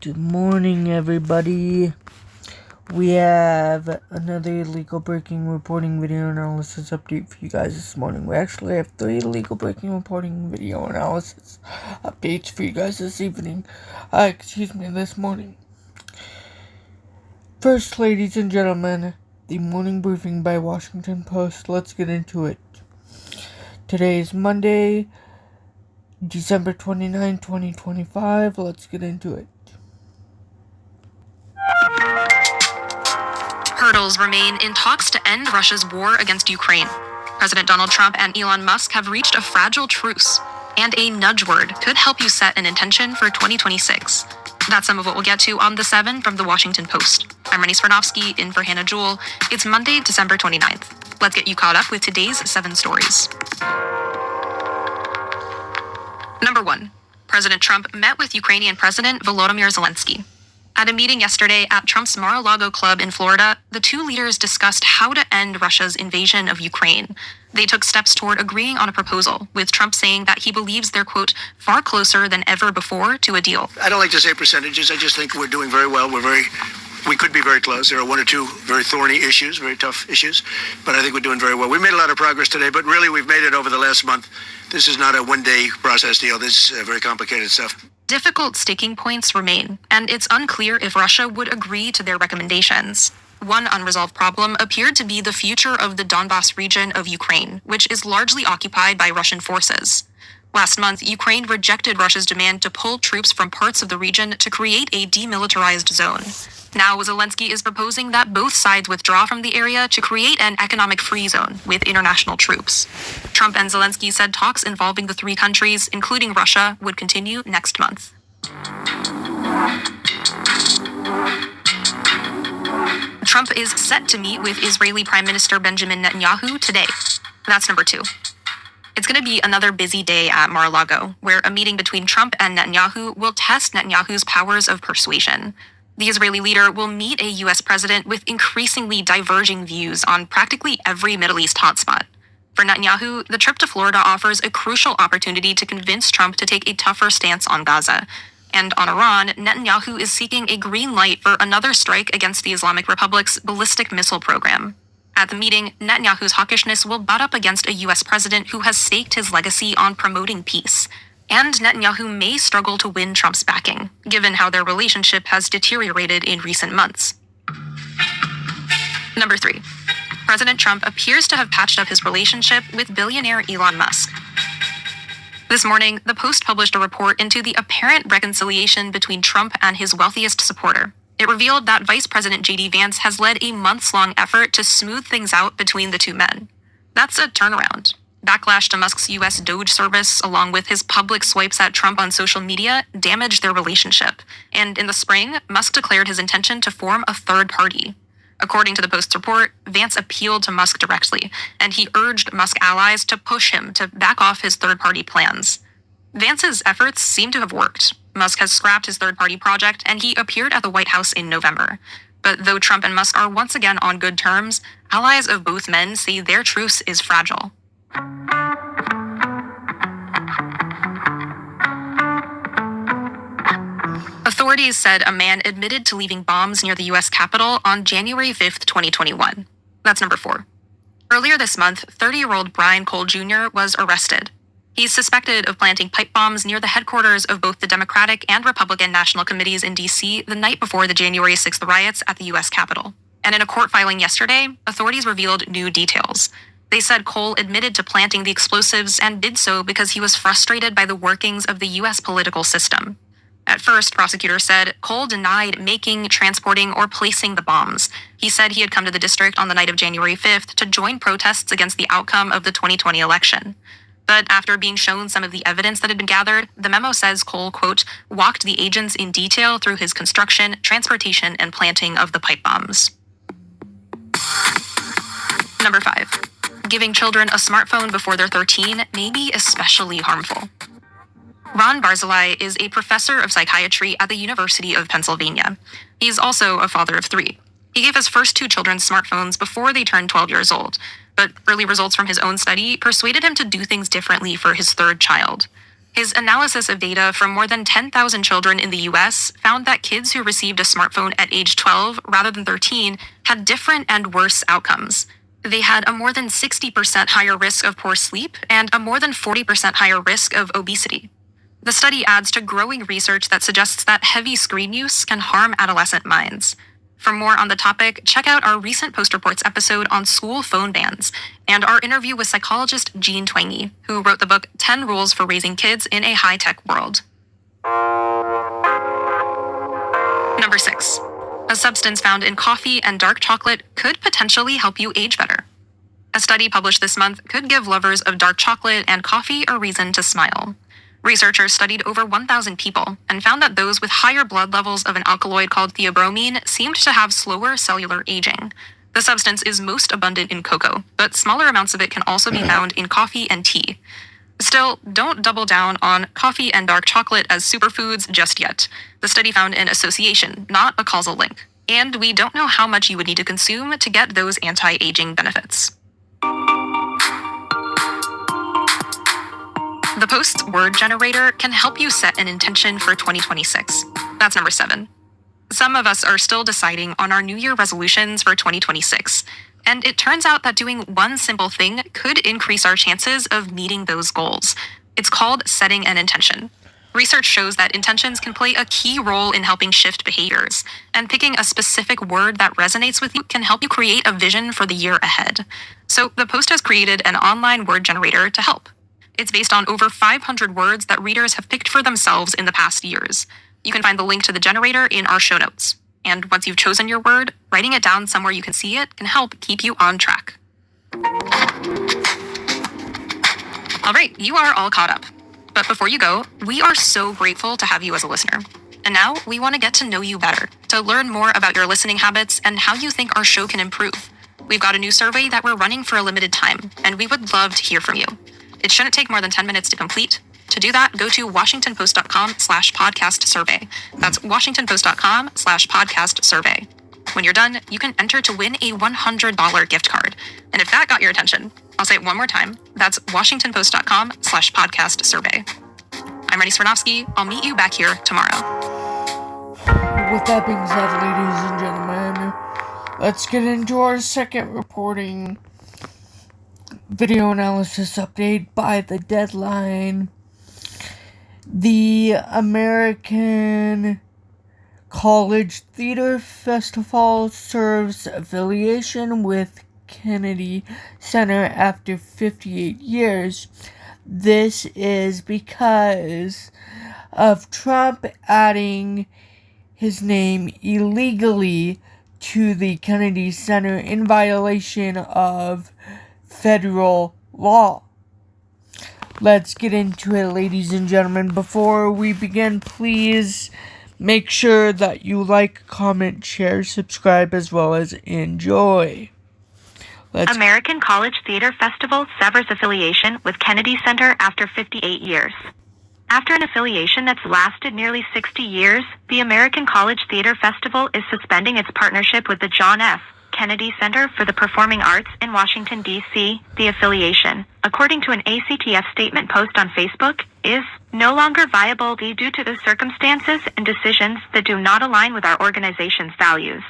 Good morning, everybody. We have another illegal breaking reporting video analysis update for you guys this morning. We actually have 3 illegal breaking reporting video analysis updates for you guys this evening. This morning. First, ladies and gentlemen, the morning briefing by Washington Post. Let's get into it. Today is Monday, December 29, 2025. Let's get into it. Hurdles remain in talks to end Russia's war against Ukraine. President Donald Trump and Elon Musk have reached a fragile truce, and a nudge word could help you set an intention for 2026. That's some of what we'll get to on The 7 from the Washington Post. I'm Rennie Smirnovsky, in for Hannah Jewell. It's Monday, December 29th. Let's get you caught up with today's 7 stories. Number 1. President Trump met with Ukrainian President Volodymyr Zelensky. At a meeting yesterday at Trump's Mar-a-Lago club in Florida, the two leaders discussed how to end Russia's invasion of Ukraine. They took steps toward agreeing on a proposal, with Trump saying that he believes they're, quote, far closer than ever before to a deal. I don't like to say percentages. I just think we're doing very well. We could be very close. There are 1 or 2 very thorny issues, very tough issues, but I think we're doing very well. We made a lot of progress today, but really we've made it over the last month. This is not a one-day process deal. This is very complicated stuff. Difficult sticking points remain, and it's unclear if Russia would agree to their recommendations. One unresolved problem appeared to be the future of the Donbas region of Ukraine, which is largely occupied by Russian forces. Last month, Ukraine rejected Russia's demand to pull troops from parts of the region to create a demilitarized zone. Now, Zelensky is proposing that both sides withdraw from the area to create an economic free zone with international troops. Trump and Zelensky said talks involving the 3 countries, including Russia, would continue next month. Trump is set to meet with Israeli Prime Minister Benjamin Netanyahu today. That's number 2. It's going to be another busy day at Mar-a-Lago, where a meeting between Trump and Netanyahu will test Netanyahu's powers of persuasion. The Israeli leader will meet a U.S. president with increasingly diverging views on practically every Middle East hotspot. For Netanyahu, the trip to Florida offers a crucial opportunity to convince Trump to take a tougher stance on Gaza. And on Iran, Netanyahu is seeking a green light for another strike against the Islamic Republic's ballistic missile program. At the meeting, Netanyahu's hawkishness will butt up against a U.S. president who has staked his legacy on promoting peace. And Netanyahu may struggle to win Trump's backing, given how their relationship has deteriorated in recent months. Number 3. President Trump appears to have patched up his relationship with billionaire Elon Musk. This morning, the Post published a report into the apparent reconciliation between Trump and his wealthiest supporter. It revealed that Vice President J.D. Vance has led a months-long effort to smooth things out between the two men. That's a turnaround. Backlash to Musk's U.S. Doge service, along with his public swipes at Trump on social media, damaged their relationship. And in the spring, Musk declared his intention to form a third party. According to the Post's report, Vance appealed to Musk directly, and he urged Musk allies to push him to back off his third-party plans. Vance's efforts seem to have worked. Musk has scrapped his third-party project, and he appeared at the White House in November. But though Trump and Musk are once again on good terms, allies of both men say their truce is fragile. Authorities said a man admitted to leaving bombs near the U.S. Capitol on January 5, 2021. That's number 4. Earlier this month, 30-year-old Brian Cole Jr. was arrested. He's suspected of planting pipe bombs near the headquarters of both the Democratic and Republican National Committees in D.C. the night before the January 6th riots at the U.S. Capitol. And in a court filing yesterday, authorities revealed new details. They said Cole admitted to planting the explosives and did so because he was frustrated by the workings of the U.S. political system. At first, prosecutors said Cole denied making, transporting, or placing the bombs. He said he had come to the district on the night of January 5th to join protests against the outcome of the 2020 election. But after being shown some of the evidence that had been gathered, the memo says Cole, quote, walked the agents in detail through his construction, transportation, and planting of the pipe bombs. Number 5. Giving children a smartphone before they're 13 may be especially harmful. Ron Barzilai is a professor of psychiatry at the University of Pennsylvania. He's also a father of 3. He gave his first 2 children smartphones before they turned 12 years old, but early results from his own study persuaded him to do things differently for his 3rd child. His analysis of data from more than 10,000 children in the US found that kids who received a smartphone at age 12 rather than 13 had different and worse outcomes. They had a more than 60% higher risk of poor sleep and a more than 40% higher risk of obesity. The study adds to growing research that suggests that heavy screen use can harm adolescent minds. For more on the topic, check out our recent Post Reports episode on school phone bans and our interview with psychologist Jean Twenge, who wrote the book 10 Rules for Raising Kids in a High-Tech World. Number 6. A substance found in coffee and dark chocolate could potentially help you age better. A study published this month could give lovers of dark chocolate and coffee a reason to smile. Researchers studied over 1,000 people and found that those with higher blood levels of an alkaloid called theobromine seemed to have slower cellular aging. The substance is most abundant in cocoa, but smaller amounts of it can also be found in coffee and tea. Still, don't double down on coffee and dark chocolate as superfoods just yet. The study found an association, not a causal link. And we don't know how much you would need to consume to get those anti-aging benefits. The Post's word generator can help you set an intention for 2026. That's number 7. Some of us are still deciding on our New Year resolutions for 2026, and it turns out that doing one simple thing could increase our chances of meeting those goals. It's called setting an intention. Research shows that intentions can play a key role in helping shift behaviors, and picking a specific word that resonates with you can help you create a vision for the year ahead. So the Post has created an online word generator to help. It's based on over 500 words that readers have picked for themselves in the past years. You can find the link to the generator in our show notes. And once you've chosen your word, writing it down somewhere you can see it can help keep you on track. All right, you are all caught up. But before you go, we are so grateful to have you as a listener. And now we want to get to know you better, to learn more about your listening habits and how you think our show can improve. We've got a new survey that we're running for a limited time, and we would love to hear from you. It shouldn't take more than 10 minutes to complete. To do that, go to washingtonpost.com/podcast survey. That's washingtonpost.com/podcast survey. When you're done, you can enter to win a $100 gift card. And if that got your attention, I'll say it one more time. That's washingtonpost.com/podcast survey. I'm Rennie Smirnovsky. I'll meet you back here tomorrow. With that being said, ladies and gentlemen, let's get into our second reporting video analysis update by the deadline. The American College Theater Festival serves affiliation with Kennedy Center after 58 years. This is because of Trump adding his name illegally to the Kennedy Center in violation of federal law. Let's get into it, ladies and gentlemen. Before we begin, please make sure that you like, comment, share, subscribe, as well as enjoy. American College Theater Festival severs affiliation with Kennedy Center after 58 years. After an affiliation that's lasted nearly 60 years, the American College Theater Festival is suspending its partnership with the John F. Kennedy Center for the Performing Arts in Washington, D.C. The affiliation, according to an ACTF statement post on Facebook, is no longer viable due to the circumstances and decisions that do not align with our organization's values.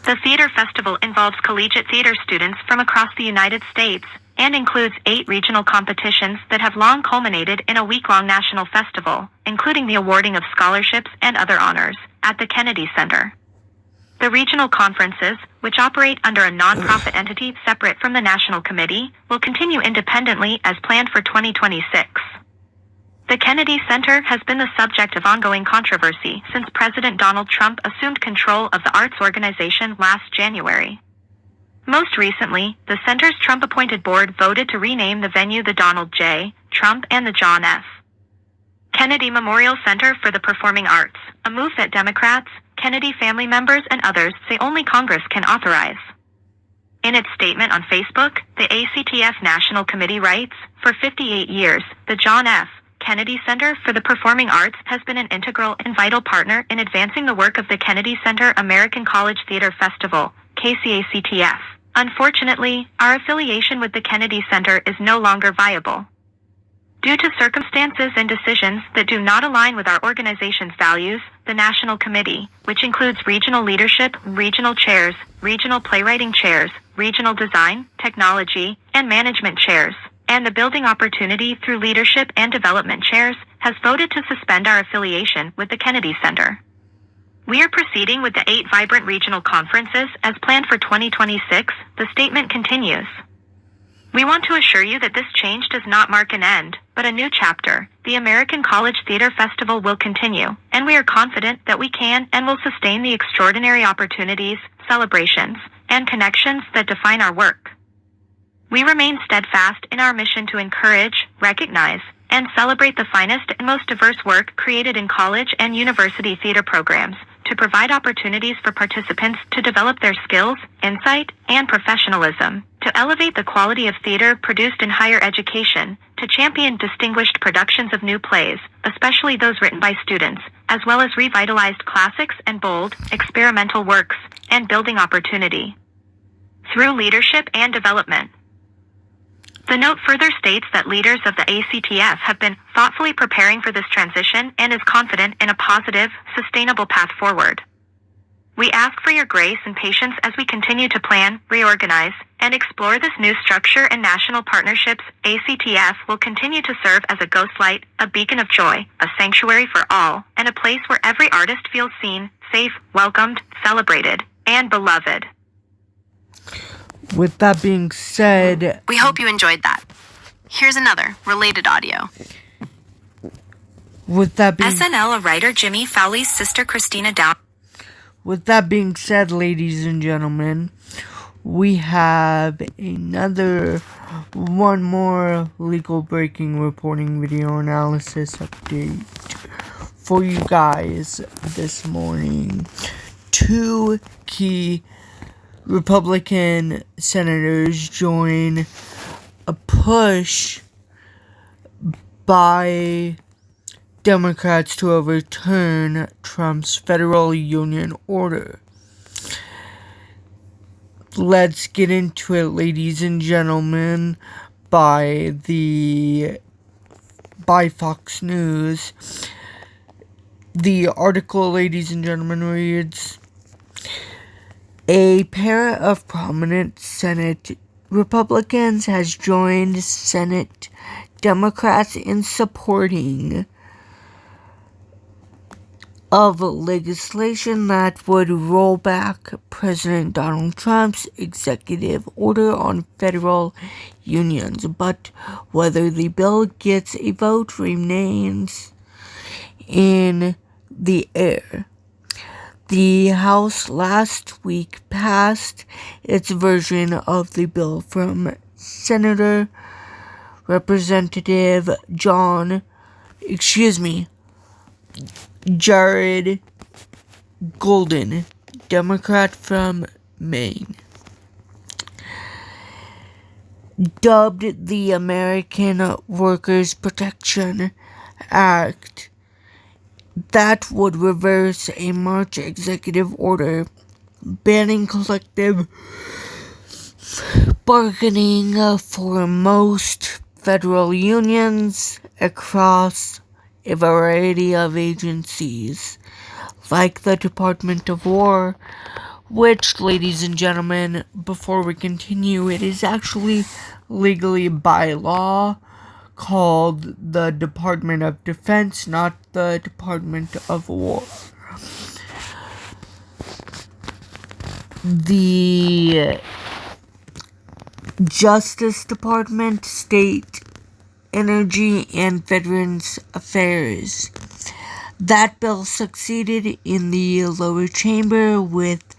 The theater festival involves collegiate theater students from across the United States and includes 8 regional competitions that have long culminated in a week-long national festival, including the awarding of scholarships and other honors at the Kennedy Center. The regional conferences, which operate under a nonprofit entity separate from the National Committee, will continue independently as planned for 2026. The Kennedy Center has been the subject of ongoing controversy since President Donald Trump assumed control of the arts organization last January. Most recently, the center's Trump-appointed board voted to rename the venue the Donald J. Trump and the John F. Kennedy Memorial Center for the Performing Arts, a move that Democrats, Kennedy family members, and others say only Congress can authorize. In its statement on Facebook, the ACTF National Committee writes, "For 58 years, the John F. Kennedy Center for the Performing Arts has been an integral and vital partner in advancing the work of the Kennedy Center American College Theater Festival, KCACTF. Unfortunately, our affiliation with the Kennedy Center is no longer viable. Due to circumstances and decisions that do not align with our organization's values, the National Committee, which includes regional leadership, regional chairs, regional playwriting chairs, regional design, technology, and management chairs, and the building opportunity through leadership and development chairs, has voted to suspend our affiliation with the Kennedy Center. We are proceeding with the 8 vibrant regional conferences as planned for 2026, the statement continues. We want to assure you that this change does not mark an end, but a new chapter. The American College Theater Festival will continue, and we are confident that we can and will sustain the extraordinary opportunities, celebrations, and connections that define our work. We remain steadfast in our mission to encourage, recognize, and celebrate the finest and most diverse work created in college and university theater programs, to provide opportunities for participants to develop their skills, insight, and professionalism, to elevate the quality of theater produced in higher education, to champion distinguished productions of new plays, especially those written by students, as well as revitalized classics and bold, experimental works, and building opportunity through leadership and development. The note further states that leaders of the ACTF have been thoughtfully preparing for this transition and is confident in a positive, sustainable path forward. We ask for your grace and patience as we continue to plan, reorganize, and explore this new structure and national partnerships. ACTF will continue to serve as a ghost light, a beacon of joy, a sanctuary for all, and a place where every artist feels seen, safe, welcomed, celebrated, and beloved. With that being said, We hope you enjoyed that. Here's another related audio. with that being SNL writer Jimmy Fowley's sister Christina Down. With that being said, ladies and gentlemen, we have one more legal breaking reporting video analysis update for you guys this morning. 2 key Republican senators join a push by Democrats to overturn Trump's federal union order. Let's get into it, ladies and gentlemen, by Fox News. The article, ladies and gentlemen, reads, a pair of prominent Senate Republicans has joined Senate Democrats in supporting of legislation that would roll back President Donald Trump's executive order on federal unions. But whether the bill gets a vote remains in the air. The House last week passed its version of the bill from Senator Representative Jared Golden, Democrat from Maine. Dubbed the American Workers' Protection Act, that would reverse a March executive order banning collective bargaining for most federal unions across a variety of agencies, like the Department of War, which, ladies and gentlemen, before we continue, it is actually legally by law called the Department of Defense, not the Department of War. The Justice Department, State, Energy, and Veterans Affairs. That bill succeeded in the lower chamber with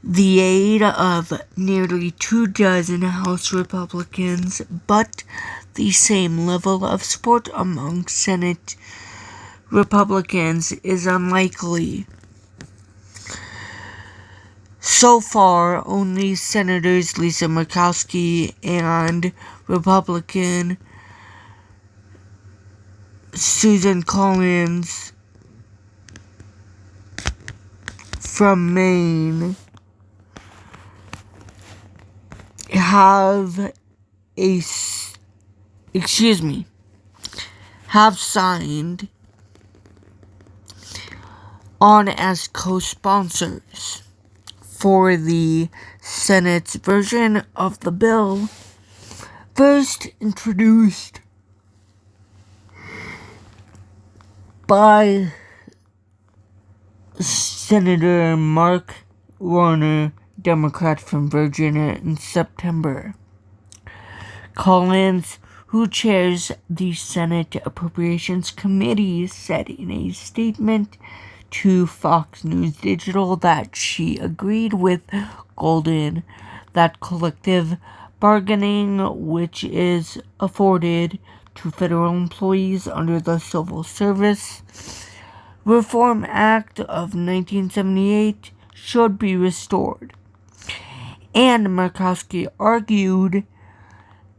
the aid of nearly 24 House Republicans, but the same level of support among Senate Republicans is unlikely. So far, only Senators Lisa Murkowski and Republican Susan Collins from Maine have have signed on as co-sponsors for the Senate's version of the bill, first introduced by Senator Mark Warner, Democrat from Virginia, in September. Collins, who chairs the Senate Appropriations Committee, said in a statement to Fox News Digital that she agreed with Golden that collective bargaining, which is afforded to federal employees under the Civil Service Reform Act of 1978, should be restored. And Murkowski argued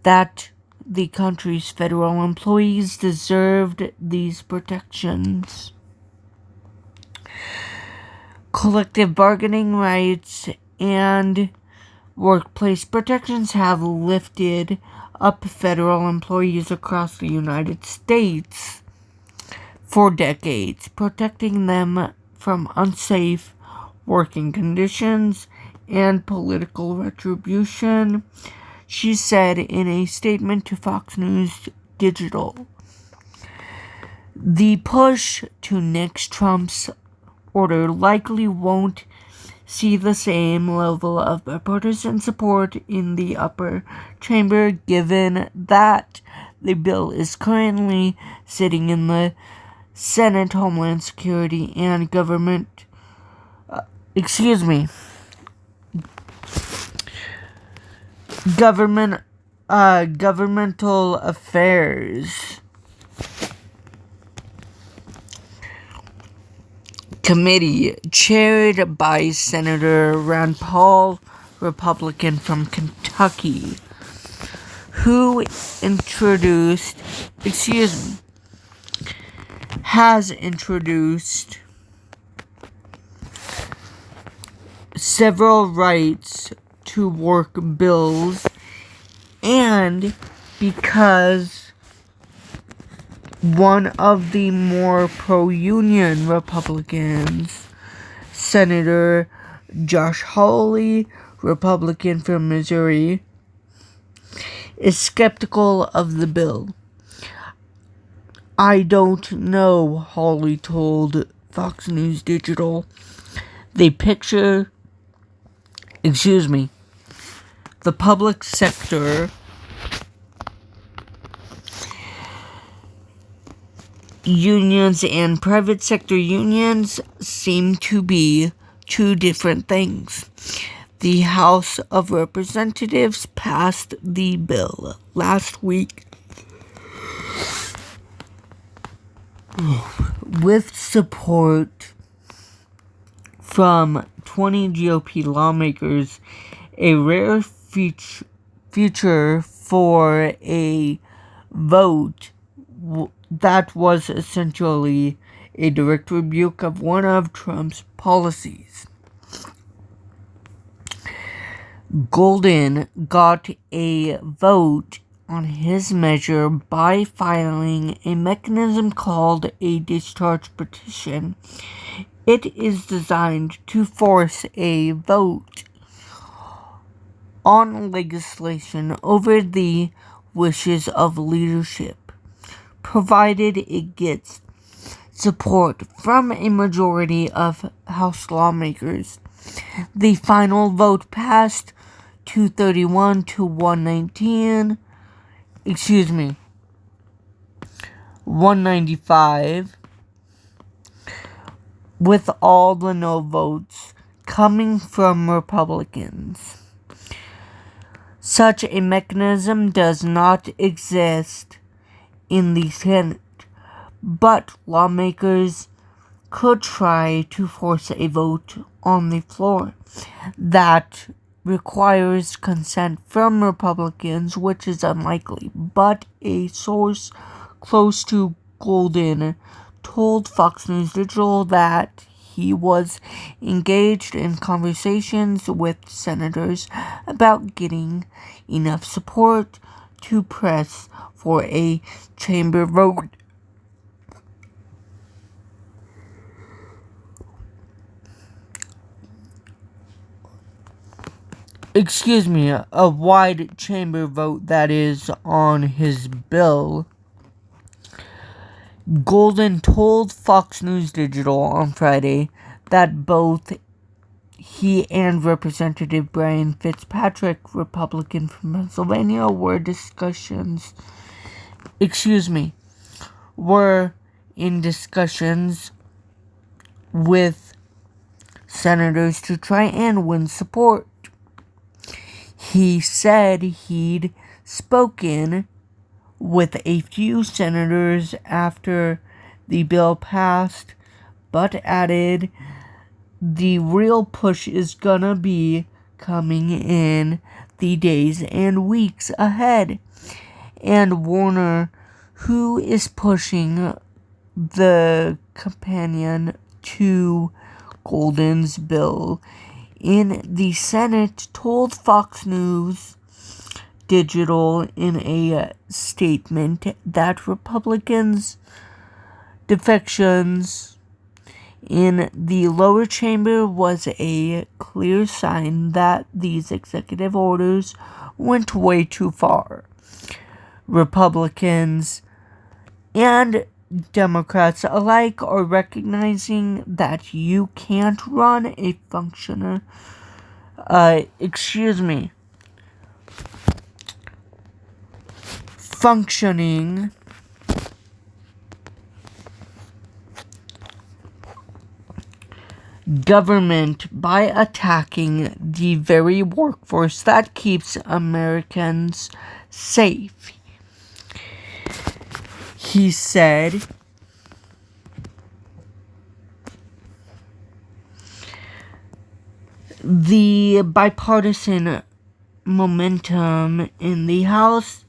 that the country's federal employees deserved these protections. Collective bargaining rights and workplace protections have lifted up federal employees across the United States for decades, protecting them from unsafe working conditions and political retribution, she said in a statement to Fox News Digital. The push to nix Trump's order likely won't see the same level of bipartisan support in the upper chamber, given that the bill is currently sitting in the Senate Homeland Security and Governmental Affairs Committee, chaired by Senator Rand Paul, Republican from Kentucky, who has introduced several rights to work bills, and because one of the more pro-union Republicans, Senator Josh Hawley, Republican from Missouri, is skeptical of the bill. I don't know, Hawley told Fox News Digital. The public sector unions and private sector unions seem to be two different things. The House of Representatives passed the bill last week with support from 20 GOP lawmakers, a rare feature for a vote that was essentially a direct rebuke of one of Trump's policies. Golden got a vote on his measure by filing a mechanism called a discharge petition. It is designed to force a vote on legislation over the wishes of leadership, provided it gets support from a majority of House lawmakers. The final vote passed 231 to 195, with all the no votes coming from Republicans. Such a mechanism does not exist in the Senate, but lawmakers could try to force a vote on the floor that requires consent from Republicans, which is unlikely. But a source close to Golden told Fox News Digital that he was engaged in conversations with senators about getting enough support to press for a chamber vote excuse me, a wide chamber vote that is on his bill. Golden told Fox News Digital on Friday that both he and Representative Brian Fitzpatrick, Republican from Pennsylvania, were in discussions with senators to try and win support. He said he'd spoken with a few senators after the bill passed, but added the real push is gonna be coming in the days and weeks ahead. And Warner, who is pushing the companion to Golden's bill in the Senate, told Fox News Digital in a statement that Republicans' defections in the lower chamber was a clear sign that these executive orders went way too far. Republicans and Democrats alike are recognizing that you can't run a functioning government by attacking the very workforce that keeps Americans safe. He said the bipartisan momentum in the House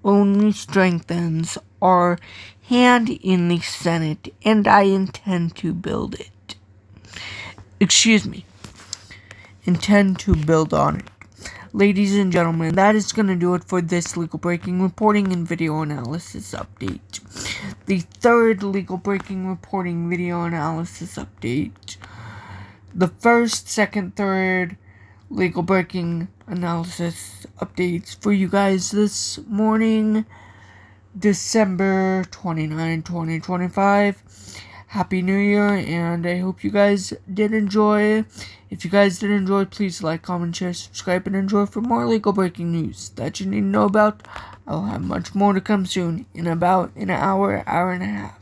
only strengthens our hand in the Senate, and I intend to build it. Intend to build on it. Ladies and gentlemen, that is going to do it for this legal breaking reporting and video analysis update. The third legal breaking reporting video analysis update. The first, second, third legal breaking analysis updates for you guys this morning, December 29, 2025. Happy New Year, and I hope you guys did enjoy. If you guys did enjoy, please like, comment, share, subscribe, and enjoy for more legal breaking news that you need to know about. I'll have much more to come soon in about an hour and a half.